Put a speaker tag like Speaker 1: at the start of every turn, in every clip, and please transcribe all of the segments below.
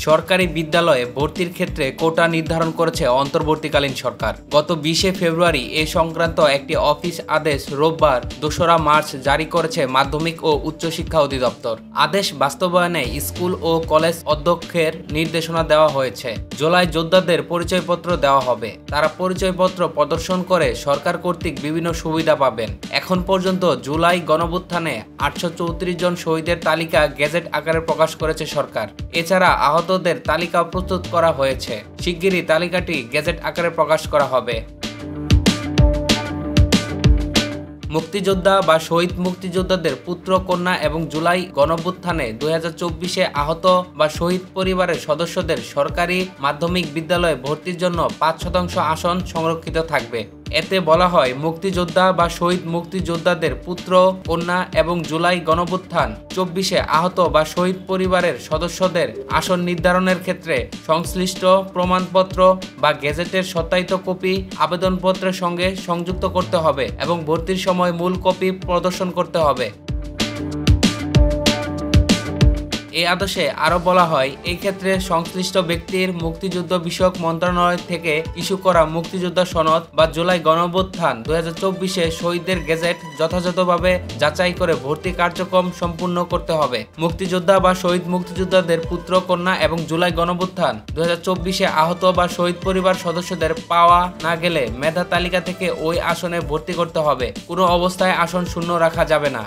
Speaker 1: সরকারি বিদ্যালয়ে ভর্তির ক্ষেত্রে কোটা নির্ধারণ করেছে অন্তর্বর্তীকালীন সরকার। গত 20শে ফেব্রুয়ারি এ সংক্রান্ত একটি অফিস আদেশ রোববার 2রা মার্চ জারি করেছে মাধ্যমিক ও উচ্চশিক্ষা অধিদপ্তর। আদেশ বাস্তবায়নে স্কুল ও কলেজ অধ্যক্ষের নির্দেশনা দেওয়া হয়েছে। জুলাই যোদ্ধাদের পরিচয়পত্র দেওয়া হবে। তারা পরিচয়পত্র প্রদর্শন করে সরকার কর্তৃক বিভিন্ন সুবিধা পাবেন। এখন পর্যন্ত জুলাই গণঅভ্যুত্থানে 834 জন শহীদের তালিকা গেজেট আকারে প্রকাশ করেছে সরকার। এছাড়া আহতদের তালিকা প্রস্তুত করা হয়েছে। শিগগিরই তালিকাটি গেজেট আকারে প্রকাশ করা হবে। মুক্তিযোদ্ধা বা শহীদ মুক্তিযোদ্ধাদের পুত্র কন্যা এবং জুলাই গণঅভ্যুত্থানে 2024-এ আহত বা শহীদ পরিবারের সদস্যদের সরকারি মাধ্যমিক বিদ্যালয়ে ভর্তির জন্য 5% আসন সংরক্ষিত থাকবে। এতে বলা হয়, মুক্তিযোদ্ধা বা শহীদ মুক্তিযোদ্ধাদের পুত্র কন্যা এবং জুলাই গণঅভ্যুত্থান 24-এ আহত বা শহীদ পরিবারের সদস্যদের আসন নির্ধারণের ক্ষেত্রে সংশ্লিষ্ট প্রমাণপত্র বা গেজেটের সত্যায়িত কপি আবেদনপত্রের সঙ্গে সংযুক্ত করতে হবে এবং ভর্তির সময় মূল কপি প্রদর্শন করতে হবে। এই আদেশে আরও বলা হয়, এই ক্ষেত্রে সংশ্লিষ্ট ব্যক্তির মুক্তিযুদ্ধ বিষয়ক মন্ত্রণালয় থেকে ইস্যু করা মুক্তিযোদ্ধা সনদ বা জুলাই গণঅভ্যুত্থান 2024-এ শহীদদের গেজেট যথাযথভাবে যাচাই করে ভর্তি কার্যক্রম সম্পূর্ণ করতে হবে। মুক্তিযোদ্ধা বা শহীদ মুক্তিযোদ্ধাদের পুত্র কন্যা এবং জুলাই গণঅভ্যুত্থান 2024-এ আহত বা শহীদ পরিবার সদস্যদের পাওয়া না গেলে মেধা তালিকা থেকে ওই আসনে ভর্তি করতে হবে। কোনো অবস্থায় আসন শূন্য রাখা যাবে না।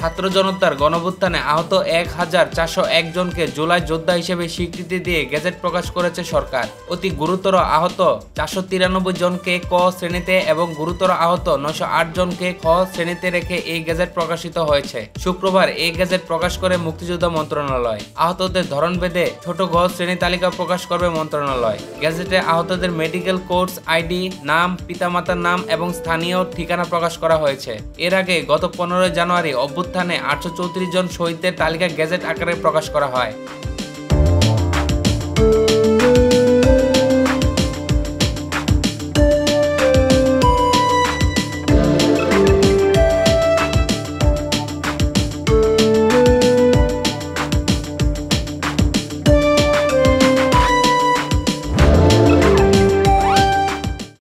Speaker 1: ছাত্র জনতার গণঅভ্যুত্থানে আহত 1401 জনকে জুলাই যোদ্ধা হিসেবে স্বীকৃতি দিয়ে গেজেট প্রকাশ করেছে সরকার। অতি গুরুতর আহত 493 জনকে ক শ্রেণীতে এবং গুরুতর আহত 908 জনকে খ শ্রেণীতে রেখে এই গেজেট প্রকাশিত হয়েছে। শুক্রবার এই গেজেট প্রকাশ করে মুক্তিযোদ্ধা মন্ত্রণালয়। আহতদের ধরনভেদে ছোট ঘ শ্রেণী তালিকা প্রকাশ করবে মন্ত্রণালয়। গেজেটে আহতদের মেডিকেল কোর্স আইডি, নাম, পিতামাতার নাম এবং স্থানীয় ঠিকানা প্রকাশ করা হয়েছে। এর আগে গত 15 জানুয়ারি অভ্যুত্থানে 834 জন শহীদদের তালিকা গেজেট আকারে প্রকাশ করা হয়।